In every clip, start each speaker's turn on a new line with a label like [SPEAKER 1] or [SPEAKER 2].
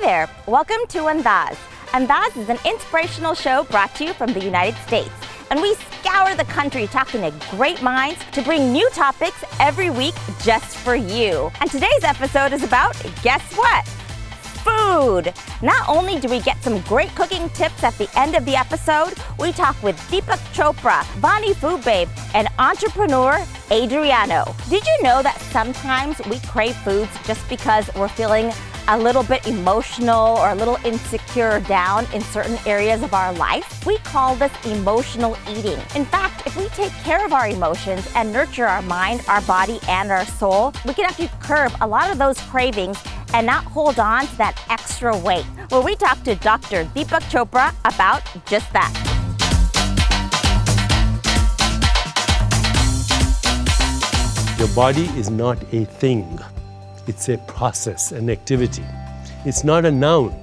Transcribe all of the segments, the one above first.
[SPEAKER 1] Hi there, welcome to Andaaz. Andaaz is an inspirational show brought to you from the United States. And we scour the country talking to great minds to bring new topics every week just for you. And today's episode is about, guess what? Food. Not only do we get some great cooking tips at the end of the episode, we talk with Deepak Chopra, Vani Foodbabe, and entrepreneur Adriano. Did you know that sometimes we crave foods just because we're feeling a little bit emotional or a little insecure or down in certain areas of our life? We call this emotional eating. In fact, if we take care of our emotions and nurture our mind, our body, and our soul, we can actually curb a lot of those cravings and not hold on to that extra weight. Well, we talked to Dr. Deepak Chopra about just that.
[SPEAKER 2] Your body is not a thing. It's a process, an activity. It's not a noun,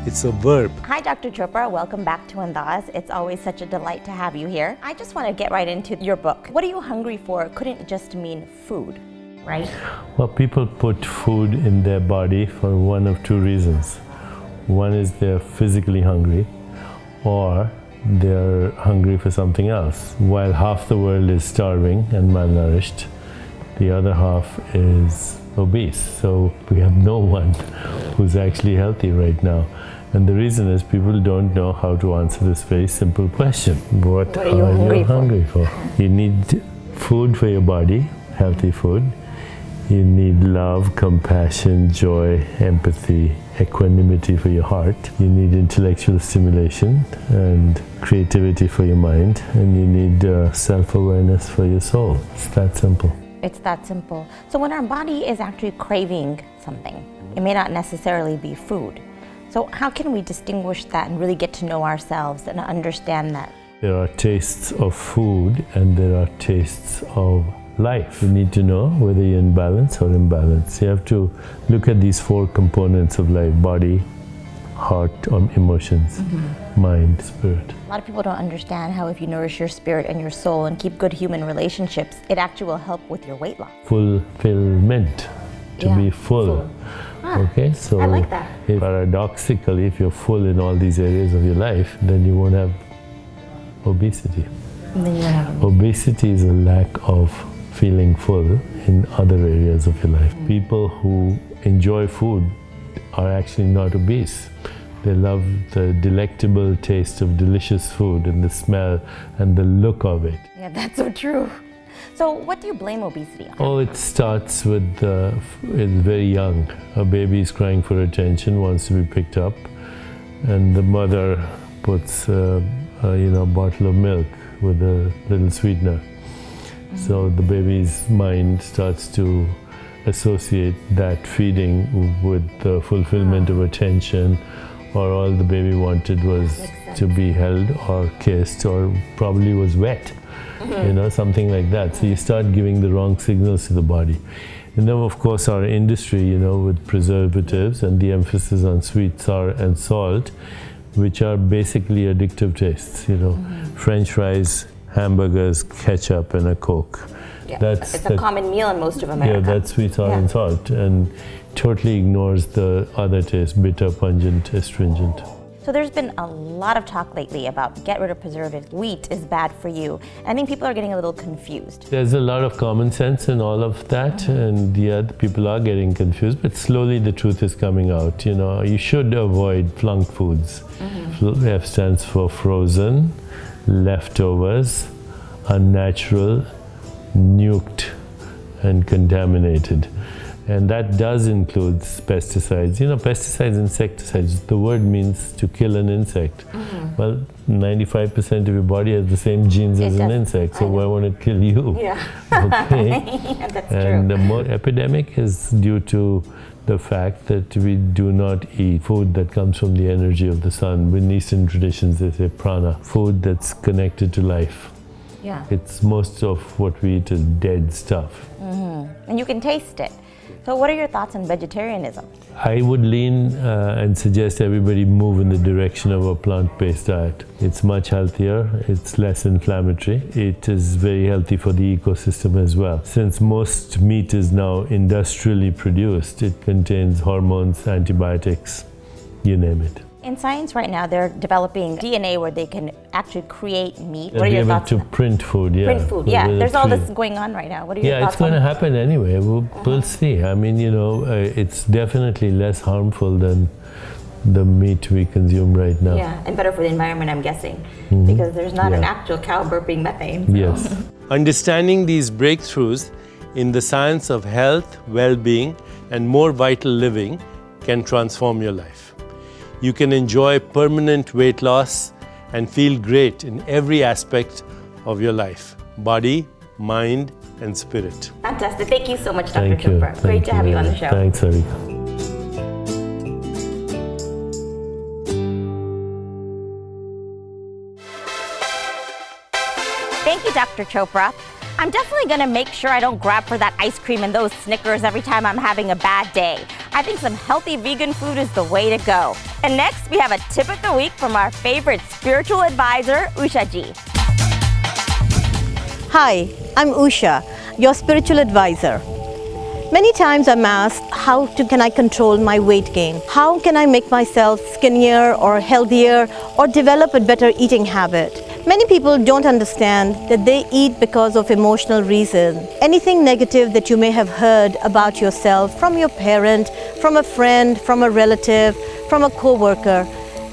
[SPEAKER 2] it's a verb.
[SPEAKER 1] Hi, Dr. Chopra. Welcome back to Andaaz. It's always such a delight to have you here. I just want to get right into your book. What are you hungry for couldn't just mean food, right?
[SPEAKER 3] Well, people put food in their body for one of two reasons. One is they're physically hungry, or they're hungry for something else. While half the world is starving and malnourished, the other half is obese. So we have no one who's actually healthy right now. And the reason is people don't know how to answer this very simple question. What are you hungry for? You need food for your body, healthy food. You need love, compassion, joy, empathy, equanimity for your heart. You need intellectual stimulation and creativity for your mind. And you need self-awareness for your soul. It's that simple.
[SPEAKER 1] It's that simple. So when our body is actually craving something, it may not necessarily be food. So how can we distinguish that and really get to know ourselves and understand that?
[SPEAKER 3] There are tastes of food and there are tastes of life. You need to know whether you're in balance or imbalance. You have to look at these four components of life: body, heart, or emotions, mind, spirit.
[SPEAKER 1] A lot of people don't understand how if you nourish your spirit and your soul and keep good human relationships, it actually will help with your weight loss.
[SPEAKER 3] Fulfillment, to be full. Okay, so
[SPEAKER 1] I like that.
[SPEAKER 3] Paradoxically, if you're full in all these areas of your life, then you won't have obesity.
[SPEAKER 1] And then you won't have
[SPEAKER 3] obesity is a lack of feeling full in other areas of your life. People who enjoy food are actually not obese. They love the delectable taste of delicious food and the smell and the look of it.
[SPEAKER 1] Yeah, that's so true. So what do you blame obesity on?
[SPEAKER 3] Oh, it starts with it's very young. A baby is crying for attention, wants to be picked up, and the mother puts a bottle of milk with a little sweetener. So the baby's mind starts to associate that feeding with the fulfillment of attention, or all the baby wanted was to be held or kissed, or probably was wet, something like that. So you start giving the wrong signals to the body. And then of course our industry, with preservatives and the emphasis on sweet, sour and salt, which are basically addictive tastes, French fries, hamburgers, ketchup and a Coke.
[SPEAKER 1] Yeah, it's a common meal in most of America.
[SPEAKER 3] Yeah, that's sweet, sour and salt, and totally ignores the other taste: bitter, pungent, astringent.
[SPEAKER 1] So there's been a lot of talk lately about get rid of preservatives. Wheat is bad for you. I think people are getting a little confused.
[SPEAKER 3] There's a lot of common sense in all of that, and people are getting confused, but slowly the truth is coming out. You should avoid flunked foods. F stands for frozen, leftovers, unnatural, nuked and contaminated. And that does include pesticides. Pesticides, insecticides, the word means to kill an insect. Well, 95% of your body has the same genes as an insect, so why won't it kill you?
[SPEAKER 1] Yeah.
[SPEAKER 3] Okay.
[SPEAKER 1] That's
[SPEAKER 3] and
[SPEAKER 1] true.
[SPEAKER 3] the more epidemic is due to the fact that we do not eat food that comes from the energy of the sun. In Eastern traditions, they say prana, food that's connected to life.
[SPEAKER 1] Yeah.
[SPEAKER 3] It's most of what we eat is dead stuff.
[SPEAKER 1] And you can taste it. So what are your thoughts on vegetarianism?
[SPEAKER 3] I would lean and suggest everybody move in the direction of a plant-based diet. It's much healthier, it's less inflammatory, it is very healthy for the ecosystem as well. Since most meat is now industrially produced, it contains hormones, antibiotics, you name it.
[SPEAKER 1] In science right now, they're developing DNA where they can actually create meat. What are
[SPEAKER 3] Be
[SPEAKER 1] your
[SPEAKER 3] able
[SPEAKER 1] thoughts?
[SPEAKER 3] to print food, yeah.
[SPEAKER 1] Print food, yeah. There's all this going on right now. What are your
[SPEAKER 3] Yeah,
[SPEAKER 1] thoughts?
[SPEAKER 3] it's going to happen anyway. We'll see. I mean, it's definitely less harmful than the meat we consume right now.
[SPEAKER 1] Yeah, and better for the environment, I'm guessing, because there's not an actual cow burping methane. So.
[SPEAKER 3] Yes.
[SPEAKER 2] Understanding these breakthroughs in the science of health, well-being, and more vital living can transform your life. You can enjoy permanent weight loss and feel great in every aspect of your life, body, mind, and spirit.
[SPEAKER 1] Fantastic. Thank you so much, Dr.
[SPEAKER 3] Thank you.
[SPEAKER 1] Chopra. Great to have you on the show.
[SPEAKER 3] Thanks, Harika.
[SPEAKER 1] Thank you, Dr. Chopra. I'm definitely going to make sure I don't grab for that ice cream and those Snickers every time I'm having a bad day. I think some healthy vegan food is the way to go. And next, we have a tip of the week from our favorite spiritual advisor, Usha Ji.
[SPEAKER 4] Hi, I'm Usha, your spiritual advisor. Many times I'm asked, can I control my weight gain? How can I make myself skinnier or healthier or develop a better eating habit? Many people don't understand that they eat because of emotional reasons. Anything negative that you may have heard about yourself from your parent, from a friend, from a relative, from a co-worker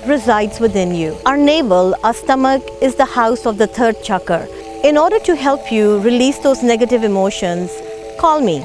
[SPEAKER 4] resides within you. Our navel, our stomach, is the house of the third chakra. In order to help you release those negative emotions, call me.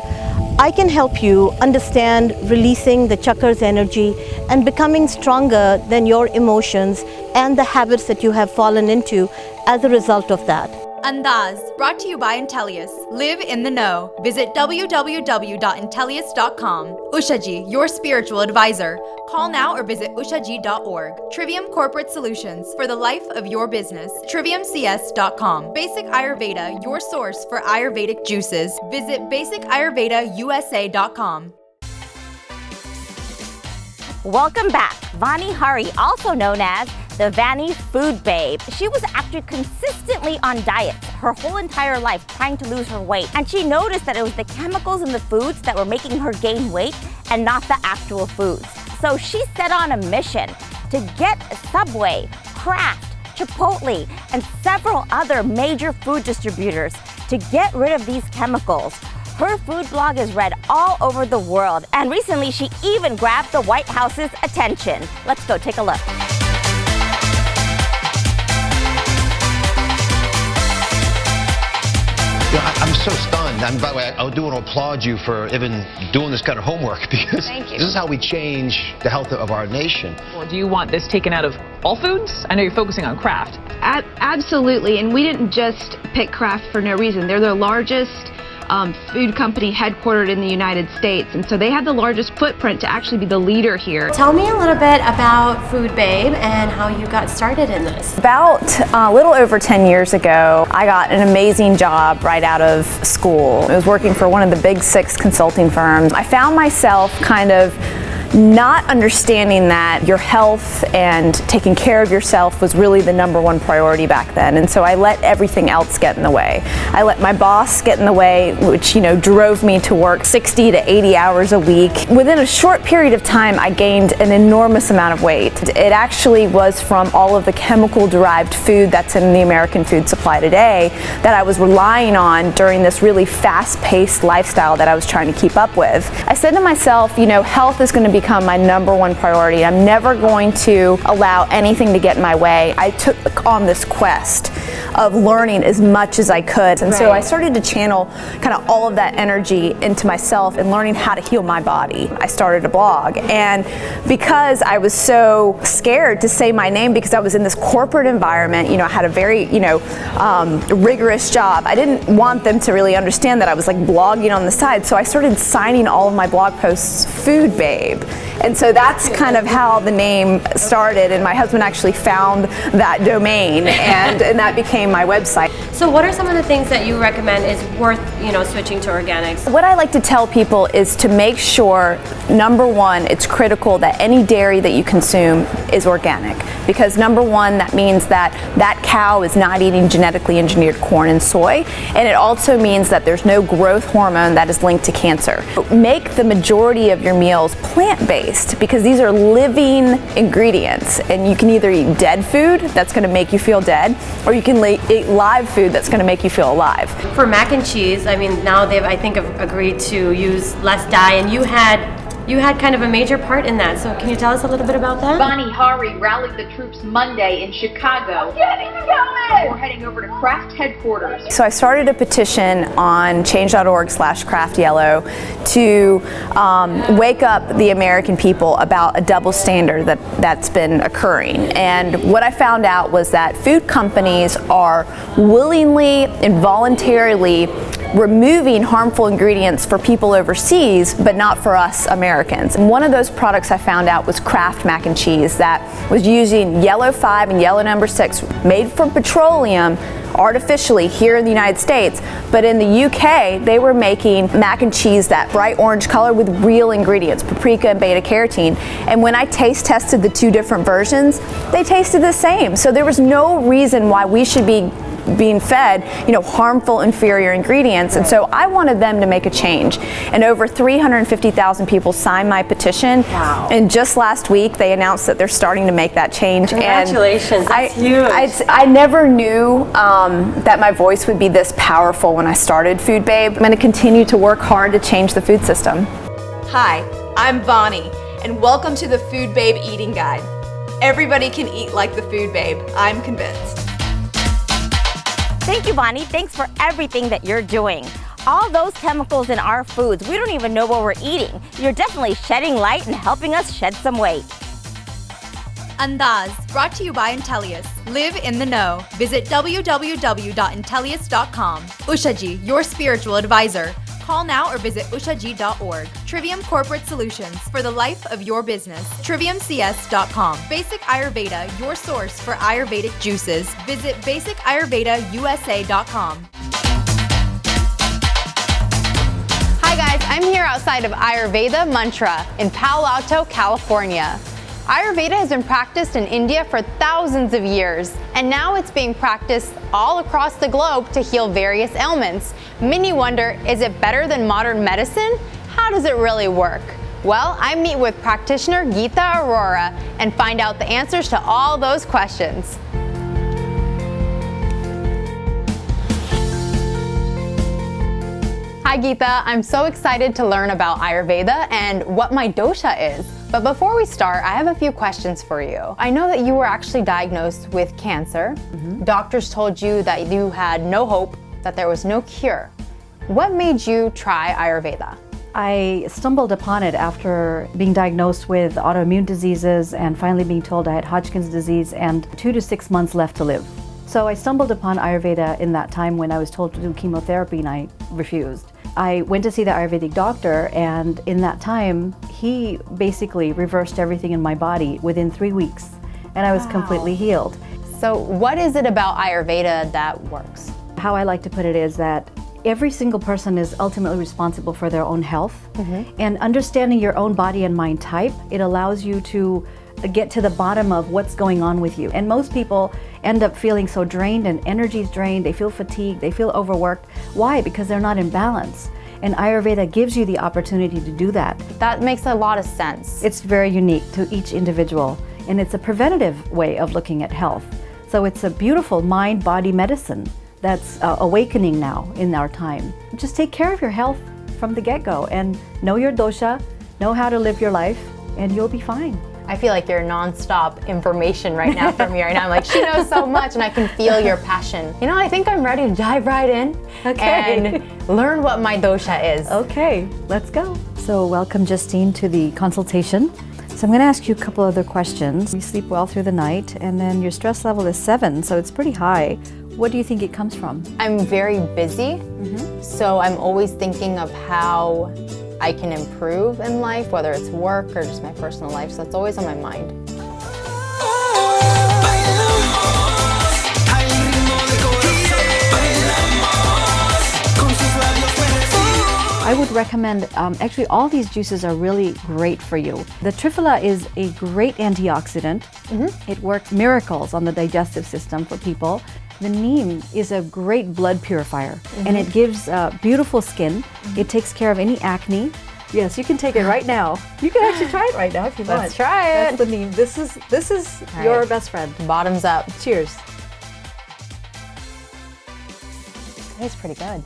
[SPEAKER 4] I can help you understand releasing the chakra's energy and becoming stronger than your emotions and the habits that you have fallen into as a result of that.
[SPEAKER 5] Andaaz, brought to you by Intellius. Live in the know. Visit www.intellius.com. Ushaji, your spiritual advisor. Call now or visit ushaji.org. Trivium Corporate Solutions, for the life of your business. triviumcs.com. Basic Ayurveda, your source for Ayurvedic juices. Visit basicayurvedausa.com.
[SPEAKER 1] Welcome back. Vani Hari, also known as the Vani Foodbabe. She was actually consistently on diets her whole entire life trying to lose her weight. And she noticed that it was the chemicals in the foods that were making her gain weight and not the actual foods. So she set on a mission to get Subway, Kraft, Chipotle, and several other major food distributors to get rid of these chemicals. Her food blog is read all over the world, and recently she even grabbed the White House's attention. Let's go take a look.
[SPEAKER 6] I'm so stunned. And by the way, I do want to applaud you for even doing this kind of homework, because this is how we change the health of our nation.
[SPEAKER 7] Well, do you want this taken out of all foods? I know you're focusing on Kraft.
[SPEAKER 8] Absolutely, and we didn't just pick Kraft for no reason. They're the largest food company headquartered in the United States, and so they have the largest footprint to actually be the leader here.
[SPEAKER 9] Tell me a little bit about Foodbabe and how you got started in this.
[SPEAKER 10] About a little over 10 years ago, I got an amazing job right out of school. I was working for one of the big 6 consulting firms. I found myself kind of not understanding that your health and taking care of yourself was really the #1 priority back then. And so I let everything else get in the way. I let my boss get in the way, which, drove me to work 60 to 80 hours a week. Within a short period of time, I gained an enormous amount of weight. It actually was from all of the chemical derived food that's in the American food supply today that I was relying on during this really fast-paced lifestyle that I was trying to keep up with. I said to myself, health is going to become my #1 priority. I'm never going to allow anything to get in my way. I took on this quest of learning as much as I could. And so I started to channel kind of all of that energy into myself and learning how to heal my body. I started a blog, and because I was so scared to say my name because I was in this corporate environment, I had a very, rigorous job. I didn't want them to really understand that I was like blogging on the side. So I started signing all of my blog posts Foodbabe. And so that's kind of how the name started, and my husband actually found that domain, and that became became my website.
[SPEAKER 9] So what are some of the things that you recommend is worth, switching to organics?
[SPEAKER 10] What I like to tell people is to make sure, number one, it's critical that any dairy that you consume is organic. Because number one, that means that that cow is not eating genetically engineered corn and soy. And it also means that there's no growth hormone that is linked to cancer. Make the majority of your meals plant-based, because these are living ingredients. And you can either eat dead food that's going to make you feel dead, or you can eat live food that's going to make you feel alive.
[SPEAKER 9] For mac and cheese, now they've, I think, agreed to use less dye, and you had kind of a major part in that. So can you tell us a little bit about that?
[SPEAKER 11] Vani rallied the troops Monday in Chicago. Getting going! We're heading over to Kraft headquarters.
[SPEAKER 10] So I started a petition on change.org/craftyellow to wake up the American people about a double standard that's been occurring. And what I found out was that food companies are willingly and voluntarily removing harmful ingredients for people overseas, but not for us Americans. And one of those products I found out was Kraft mac and cheese that was using yellow 5 and yellow number 6 made from petroleum artificially here in the United States, but in the UK they were making mac and cheese that bright orange color with real ingredients, paprika and beta carotene. And when I taste tested the two different versions, they tasted the same. So there was no reason why we should be being fed, harmful inferior ingredients. And so I wanted them to make a change. And over 350,000 people signed my petition.
[SPEAKER 9] Wow.
[SPEAKER 10] And just last week they announced that they're starting to make that change.
[SPEAKER 9] Congratulations, that's huge.
[SPEAKER 10] I never knew that my voice would be this powerful when I started Foodbabe. I'm going to continue to work hard to change the food system.
[SPEAKER 12] Hi, I'm Vani, and welcome to the Foodbabe Eating Guide. Everybody can eat like the Foodbabe, I'm convinced.
[SPEAKER 1] Thank you, Vani. Thanks for everything that you're doing. All those chemicals in our foods, we don't even know what we're eating. You're definitely shedding light and helping us shed some weight.
[SPEAKER 5] Andaaz, brought to you by Intellius. Live in the know. Visit www.intellius.com. Ushaji, your spiritual advisor. Call now or visit ushaji.org. Trivium Corporate Solutions, for the life of your business. triviumcs.com. Basic Ayurveda, your source for Ayurvedic juices. Visit basicayurvedausa.com.
[SPEAKER 13] Hi guys, I'm here outside of Ayurveda Mantra in Palo Alto, California. Ayurveda has been practiced in India for thousands of years, and now it's being practiced all across the globe to heal various ailments. Many wonder, is it better than modern medicine? How does it really work? Well, I meet with practitioner Geeta Arora and find out the answers to all those questions. Hi Geeta, I'm so excited to learn about Ayurveda and what my dosha is. But before we start, I have a few questions for you. I know that you were actually diagnosed with cancer. Doctors told you that you had no hope, that there was no cure. What made you try Ayurveda?
[SPEAKER 14] I stumbled upon it after being diagnosed with autoimmune diseases and finally being told I had Hodgkin's disease and 2 to 6 months left to live. So I stumbled upon Ayurveda in that time when I was told to do chemotherapy and I refused. I went to see the Ayurvedic doctor, and in that time, he basically reversed everything in my body within 3 weeks, and I was completely healed.
[SPEAKER 13] So what is it about Ayurveda that works?
[SPEAKER 14] How I like to put it is that every single person is ultimately responsible for their own health, and understanding your own body and mind type, it allows you to get to the bottom of what's going on with you. And most people end up feeling so drained, and energy's drained, they feel fatigued, they feel overworked. Why? Because they're not in balance. And Ayurveda gives you the opportunity to do that.
[SPEAKER 13] That makes a lot of sense.
[SPEAKER 14] It's very unique to each individual, and it's a preventative way of looking at health. So it's a beautiful mind-body medicine that's awakening now in our time. Just take care of your health from the get-go and know your dosha, know how to live your life, and you'll be fine.
[SPEAKER 13] I feel like you're nonstop information right now from me right now. I'm like, she knows so much, and I can feel your passion. You know, I think I'm ready to dive right in and learn what my dosha is.
[SPEAKER 14] Okay, let's go. So welcome, Justine, to the consultation. So I'm going to ask you a couple other questions. You sleep well through the night, and then your stress level is 7, so it's pretty high. What do you think it comes from?
[SPEAKER 13] I'm very busy, so I'm always thinking of how I can improve in life, whether it's work or just my personal life, so it's always on my mind.
[SPEAKER 14] I would recommend, actually all these juices are really great for you. The triphala is a great antioxidant. It works miracles on the digestive system for people. The neem is a great blood purifier and it gives beautiful skin. It takes care of any acne. Yes, you can take it right now. You can actually try it right now if you want.
[SPEAKER 13] Let's try it.
[SPEAKER 14] That's the neem. This is your best friend.
[SPEAKER 13] Bottoms up.
[SPEAKER 14] Cheers.
[SPEAKER 13] Tastes pretty good.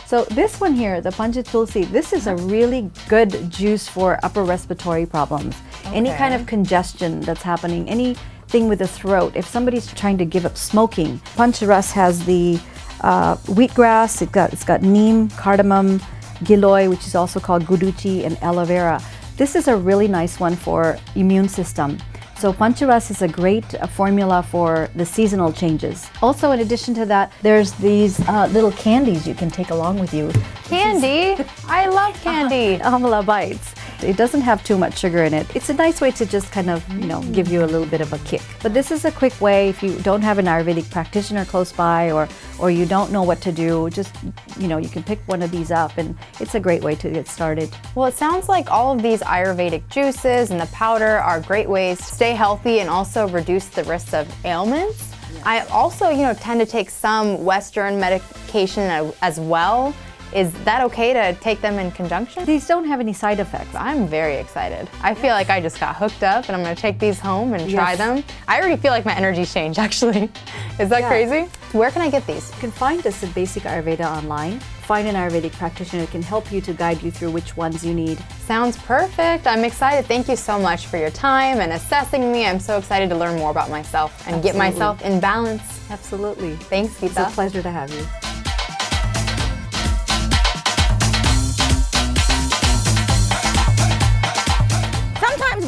[SPEAKER 14] So this one here, the Pancha Tulsi, this is a really good juice for upper respiratory problems. Any kind of congestion that's happening, anything with the throat. If somebody's trying to give up smoking, Pancharas has the wheatgrass, it's got neem, cardamom, giloy, which is also called guduchi, and aloe vera. This is a really nice one for immune system. So Pancharas is a great formula for the seasonal changes. Also, in addition to that, there's these little candies you can take along with you.
[SPEAKER 13] Candy? I love candy.
[SPEAKER 14] Amala bites. It doesn't have too much sugar in it. It's a nice way to just kind of, give you a little bit of a kick. But this is a quick way if you don't have an Ayurvedic practitioner close by or you don't know what to do, just, you can pick one of these up and it's a great way to get started.
[SPEAKER 13] Well, it sounds like all of these Ayurvedic juices and the powder are great ways to stay healthy and also reduce the risk of ailments. I also, tend to take some Western medication as well. Is that okay to take them in conjunction?
[SPEAKER 14] These don't have any side effects.
[SPEAKER 13] I'm very excited. I feel like I just got hooked up and I'm gonna take these home and try them. I already feel like my energy's changed actually. Is that crazy? Where can I get these?
[SPEAKER 14] You can find us at Basic Ayurveda online. Find an Ayurvedic practitioner who can help you to guide you through which ones you need.
[SPEAKER 13] Sounds perfect. I'm excited. Thank you so much for your time and assessing me. I'm so excited to learn more about myself and get myself in balance.
[SPEAKER 14] Absolutely.
[SPEAKER 13] Thanks, Geeta.
[SPEAKER 14] It's a pleasure to have you.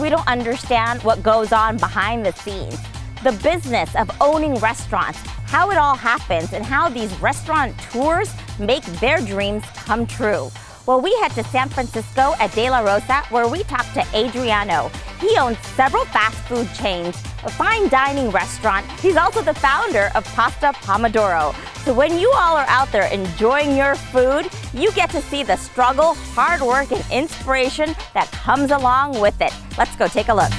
[SPEAKER 1] We don't understand what goes on behind the scenes. The business of owning restaurants, how it all happens, and how these restaurateurs make their dreams come true. Well, we head to San Francisco at De La Rosa, where we talk to Adriano. He owns several fast food chains, a fine dining restaurant. He's also the founder of Pasta Pomodoro. So when you all are out there enjoying your food, you get to see the struggle, hard work, and inspiration that comes along with it. Let's go take a look.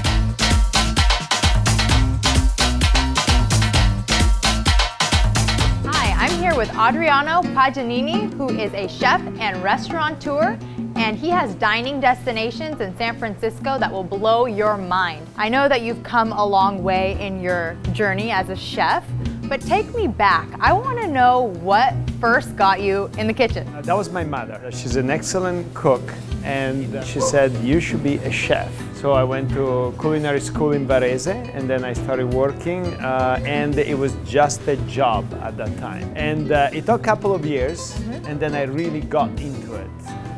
[SPEAKER 13] Hi, I'm here with Adriano Paganini, who is a chef and restaurateur, and he has dining destinations in San Francisco that will blow your mind. I know that you've come a long way in your journey as a chef, but take me back. I want to know what first got you in the kitchen.
[SPEAKER 15] That was my mother. She's an excellent cook, and she said, you should be a chef. So I went to culinary school in Varese, and then I started working, and it was just a job at that time. And it took a couple of years, and then I really got into it.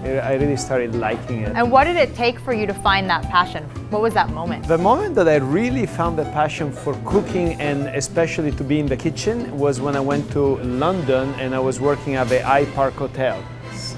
[SPEAKER 15] I really started liking it.
[SPEAKER 13] And what did it take for you to find that passion? What was that moment?
[SPEAKER 15] The moment that I really found the passion for cooking and especially to be in the kitchen was when I went to London and I was working at the I Park Hotel.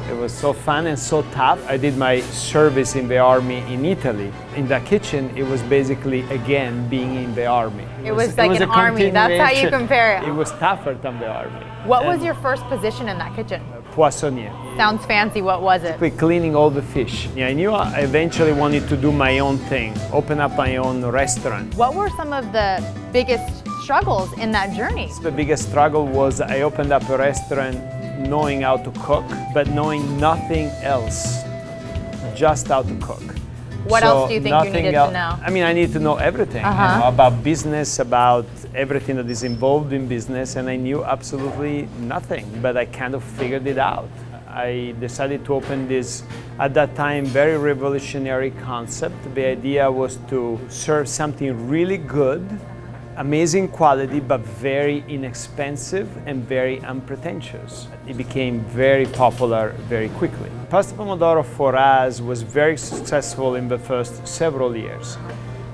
[SPEAKER 15] It was so fun and so tough. I did my service in the army in Italy. In the kitchen, it was basically, again, being in the army.
[SPEAKER 13] It was like an army, that's how you compare it.
[SPEAKER 15] It was tougher than the army.
[SPEAKER 13] What was your first position in that kitchen?
[SPEAKER 15] Poissonnier.
[SPEAKER 13] Sounds fancy, what was it?
[SPEAKER 15] Cleaning all the fish. Yeah, I knew I eventually wanted to do my own thing, open up my own restaurant.
[SPEAKER 13] What were some of the biggest struggles in that journey?
[SPEAKER 15] The biggest struggle was I opened up a restaurant knowing how to cook, but knowing nothing else, just how to cook.
[SPEAKER 13] What else do you think you needed to know?
[SPEAKER 15] I mean, I need to know everything about business, about everything that is involved in business, and I knew absolutely nothing, but I kind of figured it out. I decided to open this, at that time, very revolutionary concept. The idea was to serve something really good, amazing quality, but very inexpensive and very unpretentious. It became very popular very quickly. Pasta Pomodoro for us was very successful in the first several years.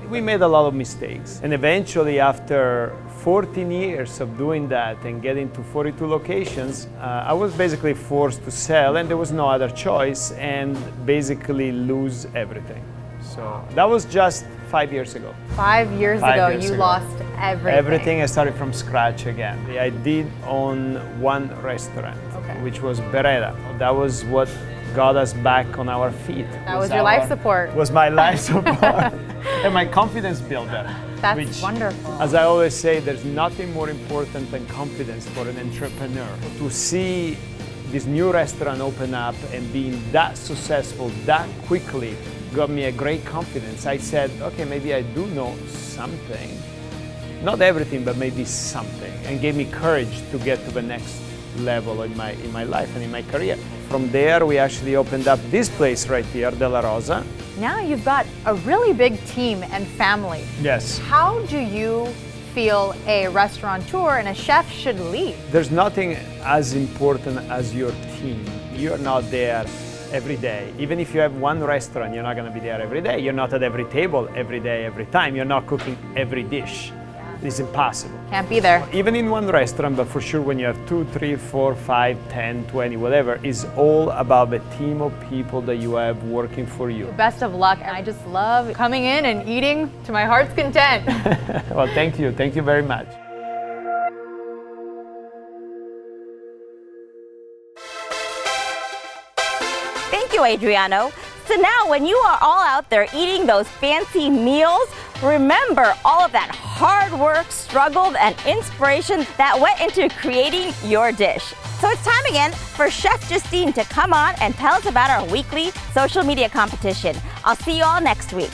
[SPEAKER 15] We made a lot of mistakes, and eventually after 14 years of doing that and getting to 42 locations, I was basically forced to sell, and there was no other choice, and basically lose everything. So that was just 5 years ago.
[SPEAKER 13] 5 years ago, you lost everything.
[SPEAKER 15] Everything, I started from scratch again. I did own one restaurant, which was Bereda. That was what got us back on our feet.
[SPEAKER 13] That was your life support.
[SPEAKER 15] Was my life support and my confidence builder.
[SPEAKER 13] That's wonderful.
[SPEAKER 15] As I always say, there's nothing more important than confidence for an entrepreneur. To see this new restaurant open up and being that successful that quickly got me a great confidence. I said, okay, maybe I do know something. Not everything, but maybe something. And gave me courage to get to the next level in my life and in my career. From there, we actually opened up this place right here, De La Rosa.
[SPEAKER 13] Now you've got a really big team and family.
[SPEAKER 15] Yes.
[SPEAKER 13] How do you feel a restaurateur and a chef should lead?
[SPEAKER 15] There's nothing as important as your team. You're not there every day. Even if you have one restaurant, you're not going to be there every day. You're not at every table every day, every time. You're not cooking every dish. It's impossible.
[SPEAKER 13] Can't be there.
[SPEAKER 15] Even in one restaurant, but for sure when you have 2, 3, 4, 5, 10, 20, whatever, it's all about the team of people that you have working for you.
[SPEAKER 13] Best of luck. And I just love coming in and eating to my heart's content.
[SPEAKER 15] Well, thank you. Thank you very much.
[SPEAKER 1] Thank you, Adriano. So now when you are all out there eating those fancy meals, remember all of that hard work, struggle, and inspiration that went into creating your dish. So it's time again for Chef Justine to come on and tell us about our weekly social media competition. I'll see you all next week.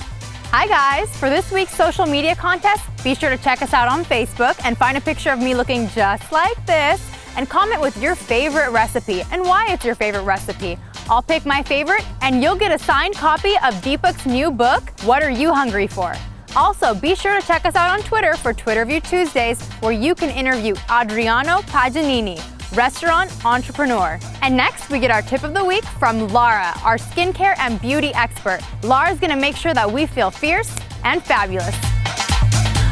[SPEAKER 13] Hi guys, for this week's social media contest, be sure to check us out on Facebook and find a picture of me looking just like this and comment with your favorite recipe and why it's your favorite recipe. I'll pick my favorite and you'll get a signed copy of Deepak's new book, What Are You Hungry For? Also, be sure to check us out on Twitter for Twitter View Tuesdays, where you can interview Adriano Paganini, restaurant entrepreneur. And next, we get our tip of the week from Lara, our skincare and beauty expert. Lara's gonna make sure that we feel fierce and fabulous.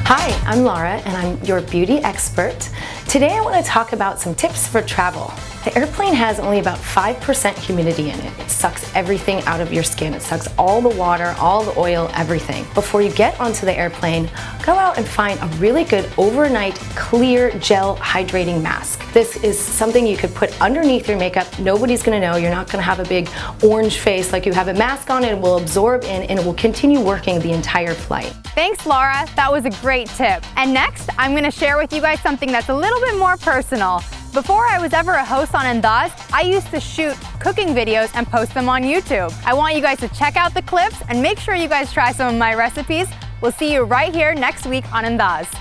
[SPEAKER 16] Hi, I'm Lara, and I'm your beauty expert. Today I want to talk about some tips for travel. The airplane has only about 5% humidity in it. It sucks everything out of your skin. It sucks all the water, all the oil, everything. Before you get onto the airplane, go out and find a really good overnight clear gel hydrating mask. This is something you could put underneath your makeup. Nobody's gonna know. You're not gonna have a big orange face. Like, you have a mask on, it will absorb in and it will continue working the entire flight.
[SPEAKER 13] Thanks, Laura. That was a great tip. And next, I'm gonna share with you guys something that's a little bit more personal. Before I was ever a host on Andaaz, I used to shoot cooking videos and post them on YouTube. I want you guys to check out the clips and make sure you guys try some of my recipes. We'll see you right here next week on Andaaz.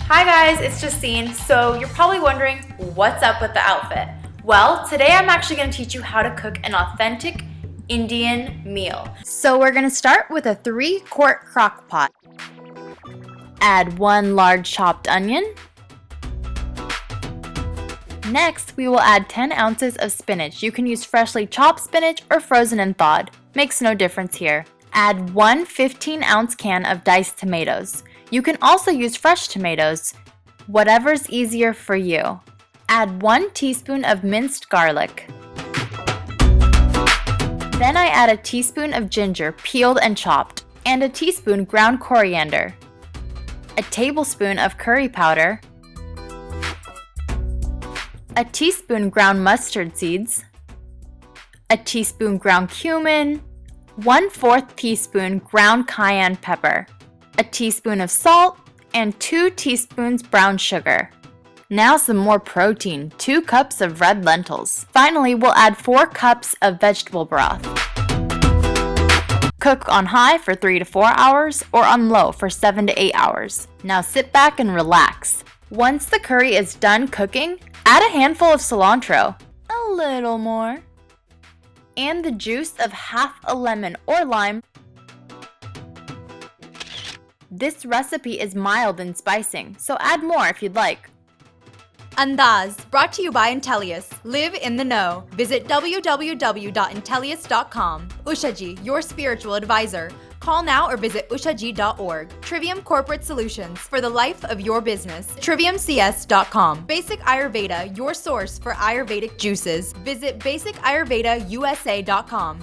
[SPEAKER 17] Hi guys, it's Justine. So you're probably wondering, what's up with the outfit? Well, today I'm actually gonna teach you how to cook an authentic Indian meal. So we're gonna start with a 3-quart crock pot. Add 1 large chopped onion. Next, we will add 10 ounces of spinach. You can use freshly chopped spinach or frozen and thawed. Makes no difference here. Add 1 15-ounce can of diced tomatoes. You can also use fresh tomatoes, whatever's easier for you. Add 1 teaspoon of minced garlic. Then I add a teaspoon of ginger, peeled and chopped, and a teaspoon ground coriander, a tablespoon of curry powder, a teaspoon ground mustard seeds, a teaspoon ground cumin, 1/4 teaspoon ground cayenne pepper, a teaspoon of salt, and 2 teaspoons brown sugar. Now some more protein, 2 cups of red lentils. Finally, we'll add 4 cups of vegetable broth. Cook on high for 3 to 4 hours or on low for 7 to 8 hours. Now sit back and relax. Once the curry is done cooking, add a handful of cilantro, a little more, and the juice of half a lemon or lime. This recipe is mild in spicing, so add more if you'd like.
[SPEAKER 5] Andaaz, brought to you by Intellius. Live in the know. Visit www.intellius.com. Ushaji, your spiritual advisor. Call now or visit ushaji.org. Trivium Corporate Solutions, for the life of your business. triviumcs.com. Basic Ayurveda, your source for Ayurvedic juices. Visit basicayurvedausa.com.